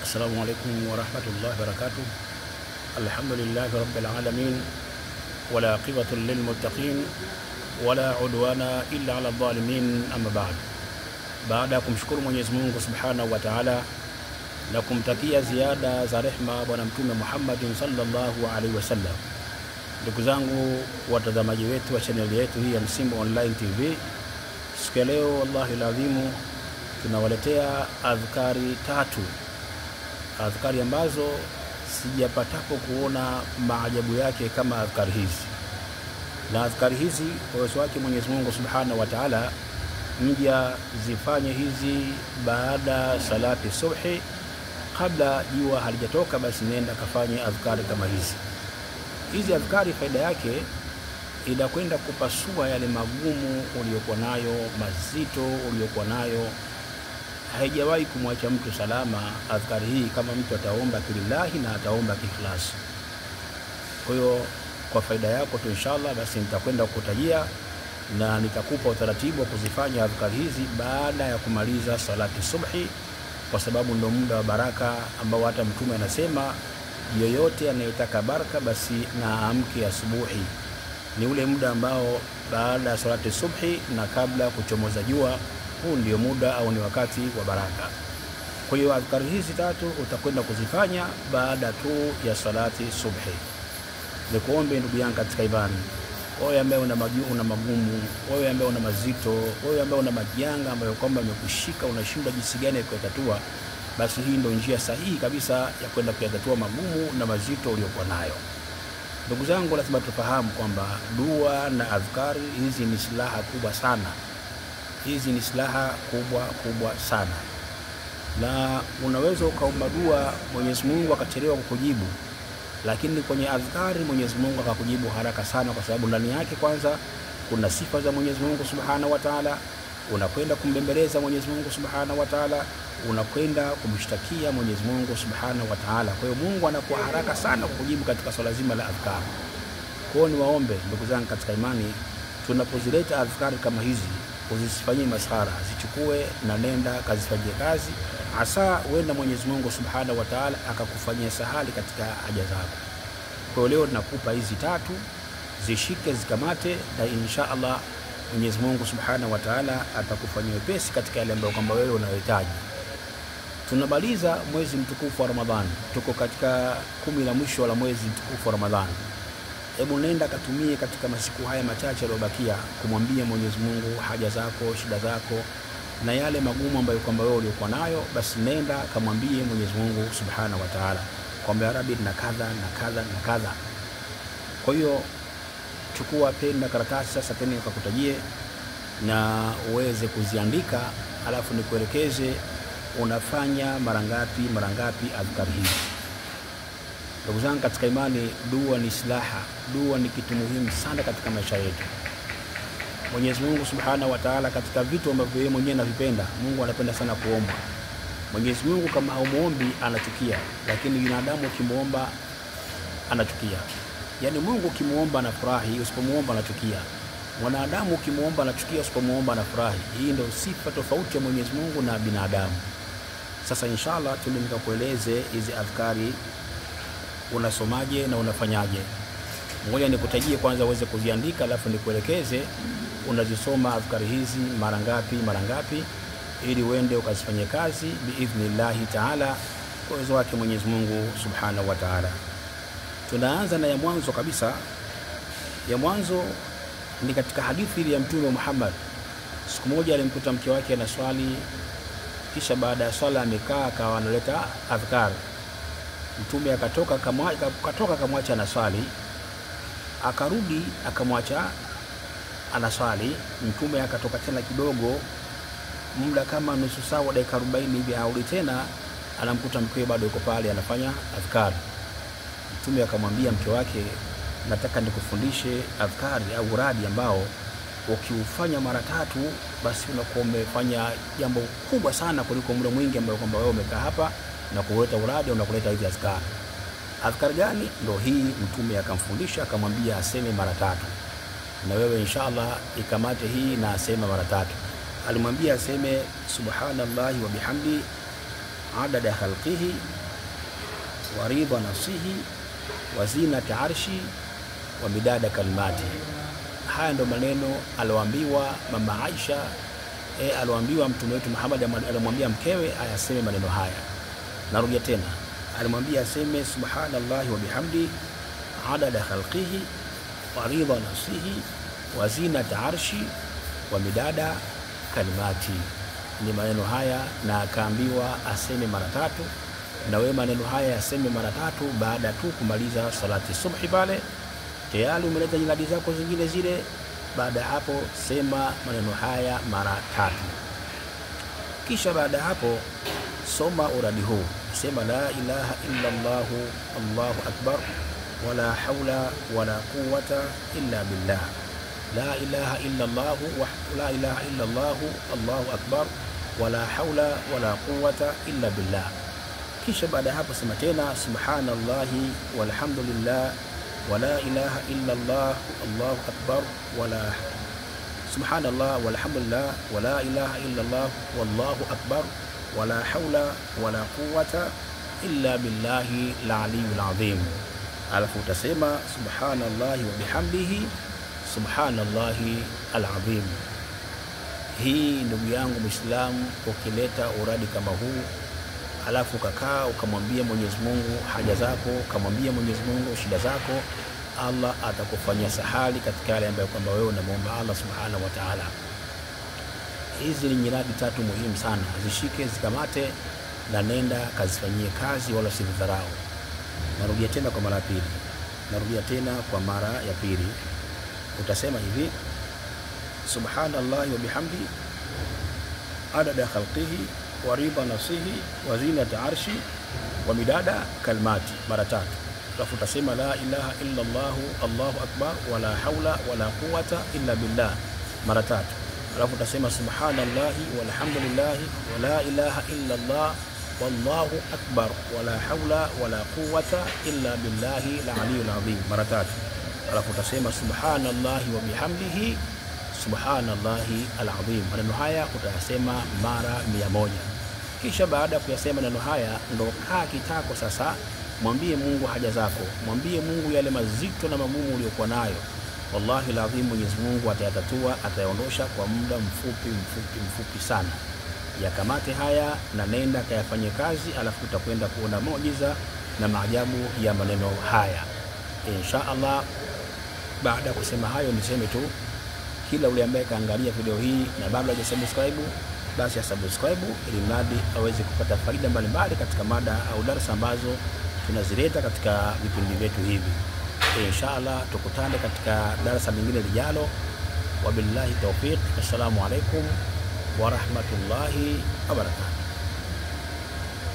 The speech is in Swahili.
السلام عليكم ورحمة الله وبركاته. الحمد لله رب العالمين ولا عاقبة للمتقين ولا عدوان إلا على الظالمين. أما بعد, baada ya kumshukuru Mwenyezi Mungu Subhanahu wa Ta'ala na kumtakia ziada za rehma bwana mtume Muhammad sallallahu alaihi wasallam, ndugu zangu watazamaji wetu wa channel yetu hii ya Msimbo Online TV, siku ya leo wallahi lazimu tunawaletea adhkari tatu, adhkari ambazo sijapatapo kuona maajabu yake kama adhkari hizi. Na adhkari hizi kwa uwezo wake Mwenyezi Mungu Subhanahu wa Ta'ala, mja zifanye hizi baada salati subhi, kabla jua halijatoka, basi nenda kafanye adhkari kama hizi. Hizi adhkari faida yake inakwenda kupasua yale magumu uliyokuwa nayo, mazito uliyokuwa nayo. Haijawahi kumwacha mtu salama adhkari hii kama mtu ataomba killahi na ataomba kiikhlasi. Kwa hiyo kwa faida yako tu inshallah, basi nitakwenda kukutajia na nitakupa utaratibu wa kuzifanya adhkari hizi baada ya kumaliza salati subhi, kwa sababu ndio muda wa baraka ambao hata mtume anasema yoyote anayetaka baraka basi na amke asubuhi. Ni ule muda ambao baada ya salati subhi na kabla kuchomoza jua, huu ndio muda au ni wakati wa baraka. Kwa hiyo adhkari hizi tatu utakwenda kuzifanya baada tu ya salati subhi. Nikuombe ndugu yangu katika imani, wewe ambaye una magumu, wewe ambaye una mazito, wewe ambaye una majanga ambayo kwamba yamekushika, unashindwa jinsi gani ya kuyatatua, basi hii ndio njia sahihi kabisa ya kwenda kuyatatua magumu na mazito uliyokuwa nayo. Ndugu zangu, lazima tufahamu kwamba dua na adhkari hizi ni silaha kubwa sana. Hizi ni silaha kubwa sana. Na unaweza ukaomba dua Mwenyezi Mungu akachelewa kukujibu, lakini kwenye adhkari Mwenyezi Mungu akakujibu haraka sana, kwa sababu ndani yake kwanza kuna sifa za Mwenyezi Mungu Subhanahu wa Ta'ala. Unakwenda kumbembeleza Mwenyezi Mungu Subhanahu wa Ta'ala, unakwenda kumshtakia Mwenyezi Mungu Subhanahu wa Ta'ala. Kwa hiyo Mungu anakuwa haraka sana kukujibu katika swala zima la adhkari. Kwa hiyo niwaombe ndugu zangu katika imani, tunapozileta adhkari kama hizi uzisifanyie maskhara, zichukue na nenda kazifanyie kazi, hasa uenda Mwenyezi Mungu Subhanahu wa Ta'ala akakufanyia sahali katika haja zako. Kwa hiyo leo nakupa hizi tatu, zishike zikamate, na insha Allah Mwenyezi Mungu Subhanahu wa Ta'ala atakufanyia wepesi katika yale ambayo kwamba wewe unahitaji. Tunamaliza mwezi mtukufu wa Ramadhani, tuko katika 10 la mwisho la mwezi mtukufu wa Ramadhani. Hebu nenda katumie katika masiku haya machache yaliyobakia kumwambia Mwenyezi Mungu haja zako, shida zako na yale magumu ambayo kwamba wewe uliokuwa nayo, basi nenda kamwambie Mwenyezi Mungu Subhanahu wa Ta'ala kwamba ya Rabbi na kadha na kadha na kadha. Kwa hiyo chukua peni na karatasi sasa, tena nikakutajie na uweze kuziandika, alafu nikuelekeze unafanya mara ngapi adhkari hizi. Ndugu zangu katika imani, dua ni silaha, dua ni kitu muhimu sana katika maisha yetu. Mwenyezi Mungu Subhanahu wa Ta'ala, katika vitu ambavyo yeye mwenyewe anavipenda, Mungu anapenda sana kuomba. Mwenyezi Mungu kama haumuombi anachukia, lakini binadamu ukimuomba anachukia. Yaani Mungu ukimuomba anafurahi, usipomuomba anachukia. Mwanadamu ukimuomba anachukia, usipomuomba anafurahi. Hii ndio sifa tofauti ya Mwenyezi Mungu na binadamu. Sasa inshallah nikakueleze hizi adhkari unasomaje na unafanyaje. Ngoja nikutajie kwanza uweze kuziandika, alafu nikuelekeze unazisoma adhkari hizi mara ngapi ili uende ukazifanyie kazi biidhnillahi Ta'ala kwa uwezo wake Mwenyezi Mungu Subhanahu wa Ta'ala. Tunaanza na ya mwanzo kabisa. Ya mwanzo ni katika hadithi ile ya Mtume Muhammad. Siku moja alimkuta mke wake na swali, kisha baada ya swala amekaa akawa analeta adhkari. Mtume akatoka akamwacha na swali, akarudi akamwacha anaswali. Mtume akatoka tena kidogo, muda kama nusu saa, dakika 40 hivi, arudi tena anamkuta mke bado yuko pale anafanya adhkari. Mtume akamwambia mke wake, nataka nikufundishe adhkari au uradi ambao ukiufanya mara 3 basi unakuwa umefanya jambo kubwa sana kuliko muda mwingi ambao kwamba wewe umekaa hapa na kuleta uradi au kuleta hizi adhkari. Adhkari gani? Ndio hii. Mtume akamfundisha akamwambia aseme mara 3, na wewe inshallah ikamate hii na aseme mara 3. Alimwambia aseme subhanallahi wa bihamdi adada khalqihi wa ridha nafsihi wa zinata arshi wa midada kalimati. Haya ndo maneno aloambiwa mama Aisha, aloambiwa mtume wetu Muhammad, alimwambia mkewe ayaseme maneno haya. Narudia tena, alimwambia aseme subhanallahi wa bihamdi adada khalqihi wa ridha nafsihi wa zinata arshi wa midada kalimati. Ni maneno haya, na akaambiwa aseme mara 3, na wewe maneno haya yaseme mara 3 baada tu kumaliza salati subhi. Pale tayari umeleta nyiradi zako zingine zile. Baada hapo sema maneno haya mara 3. Kisha baada hapo soma uradi huu, sema la ilaha illa Allah Allahu akbar wala hawla wala quwwata illa billah. La ilaha illa Allah la ilaha illa Allah Allahu akbar wala hawla wala quwwata illa billah. Kisha baada hapo sema tena subhanallahi walhamdulillah wala ilaha illa Allah Allahu akbar wala subhanallah walhamdulillah wala ilaha illa Allah wallahu akbar wala hawla wala quwwata illa billahi al-aliyyil azim. Alafu utasema subhanallahi wa bihamdihi subhanallahi al-azim. Hii ndugu yangu Muislamu, ukileta uradi kama huu alafu ukakaa ukamwambia Mwenyezi Mungu haja zako, ukamwambia Mwenyezi Mungu shida zako, Allah atakufanyia sahali katika yale ambayo kwamba wewe unamuomba Allah subhanahu wa ta'ala. Hizi ni nyiradi 3 muhimu sana, zishike, zikamate na nenda kazifanyie kazi, wala usidharau. Narudia tena kwa mara ya pili, narudia tena kwa mara ya pili. Utasema hivi subhanallahi wa bihamdi adada khalqihi wa ridha nafsihi wa zinata arshi wa midada kalimati mara 3. Alafu utasema la ilaha illa Allah Allahu akbar wala hawla wala quwwata illa billah mara 3. Alafu utasema subhanallahi walhamdulillahi wala ilaha illa Allah wallahu akbar wala hawla wala quwwata illa billahi al-aliyyil azim mara 3. Alafu utasema subhanallahi wa bihamdihi subhanallahi al-azim. Maneno haya utayasema mara 100. Kisha baada ya kuyasema maneno haya, ndo kaa kitako sasa, mwambie Mungu haja zako, mwambie Mungu yale mazito na magumu uliyokuwa nayo. Wallahi lazima Mwenyezi Mungu atayatatua, atayaondosha kwa muda mfupi sana. Yakamate haya na nenda kayafanye kazi, alafu utakwenda kuona muujiza na maajabu ya maneno haya insha Allah. Baada ya kusema hayo, niseme tu kila ule ambaye kaangalia video hii na bado hajasubscribe, basi asubscribe ili mradi aweze kupata faida mbalimbali katika mada au darasa ambazo tunazileta katika vipindi vyetu hivi. Inshallah tukutane katika darasa lingine lijalo. Wabillahi tawfiq. Assalamu alaikum wa rahmatullahi wa barakatuh.